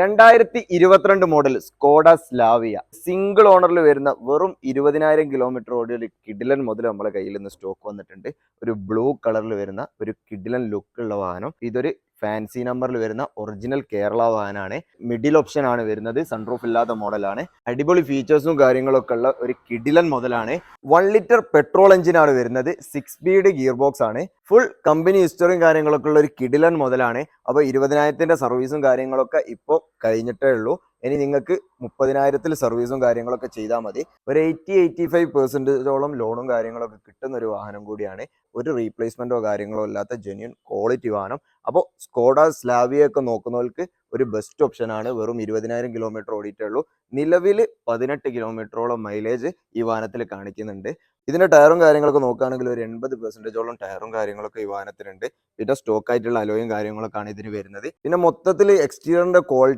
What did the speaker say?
2022 model Skoda Slavia single ഓണറിൽ വരുന്ന വെറും 20,000 kilometre ഓടിയ ഒരു കിഡിലൻ മുതൽ നമ്മളെ കയ്യിൽ നിന്ന് സ്റ്റോക്ക് വന്നിട്ടുണ്ട്. ഒരു ബ്ലൂ കളറിൽ വരുന്ന ഒരു കിഡിലൻ ലുക്ക് ഉള്ള വാഹനം. ഇതൊരു ഫാൻസി നമ്പറിൽ വരുന്ന ഒറിജിനൽ കേരള വാഹനമാണ്. മിഡിൽ ഓപ്ഷൻ ആണ് വരുന്നത്, സൺറൂഫ് ഇല്ലാത്ത മോഡലാണ്. അടിപൊളി ഫീച്ചേഴ്സും കാര്യങ്ങളൊക്കെ ഉള്ള ഒരു കിഡിലൻ മുതലാണ്. 1 ലിറ്റർ പെട്രോൾ എഞ്ചിനാണ് വരുന്നത്. 6 സ്പീഡ് ഗിയർ ബോക്സ് ആണ്. ഫുൾ കമ്പനി ഹിസ്റ്ററിയും കാര്യങ്ങളൊക്കെ ഉള്ള ഒരു കിഡിലൻ മുതലാണ്. അപ്പോൾ 20,000 സർവീസും കാര്യങ്ങളൊക്കെ ഇപ്പോൾ കഴിഞ്ഞിട്ടേ ഉള്ളൂ. ഇനി നിങ്ങൾക്ക് 30,000 സർവീസും കാര്യങ്ങളൊക്കെ ചെയ്താൽ മതി. ഒരു 80-85% ലോണും കാര്യങ്ങളൊക്കെ കിട്ടുന്ന ഒരു വാഹനം കൂടിയാണ്. ഒരു റീപ്ലേസ്മെന്റോ കാര്യങ്ങളോ ഇല്ലാത്ത ജെന്യൂൻ ക്വാളിറ്റി വാഹനം. അപ്പോൾ സ്കോഡ സ്ലാവിയ ഒക്കെ നോക്കുന്നവർക്ക് ഒരു ബെസ്റ്റ് ഓപ്ഷൻ ആണ്. വെറും 20,000 കിലോമീറ്റർ ഓടിയിട്ടേ ഉള്ളൂ. നിലവിൽ 18 കിലോമീറ്ററോളം മൈലേജ് ഈ വാഹനത്തിൽ കാണിക്കുന്നുണ്ട്. ഇതിന്റെ ടയറും കാര്യങ്ങളൊക്കെ നോക്കുകയാണെങ്കിൽ ഒരു 80% ടയറും കാര്യങ്ങളൊക്കെ ഈ വാഹനത്തിനുണ്ട്. പിന്നെ സ്റ്റോക്ക് ആയിട്ടുള്ള അലോയും കാര്യങ്ങളൊക്കെ ആണ് ഇതിന് വരുന്നത്. പിന്നെ മൊത്തത്തിൽ എക്സ്റ്റീരിയറിന്റെ ക്വാളിറ്റി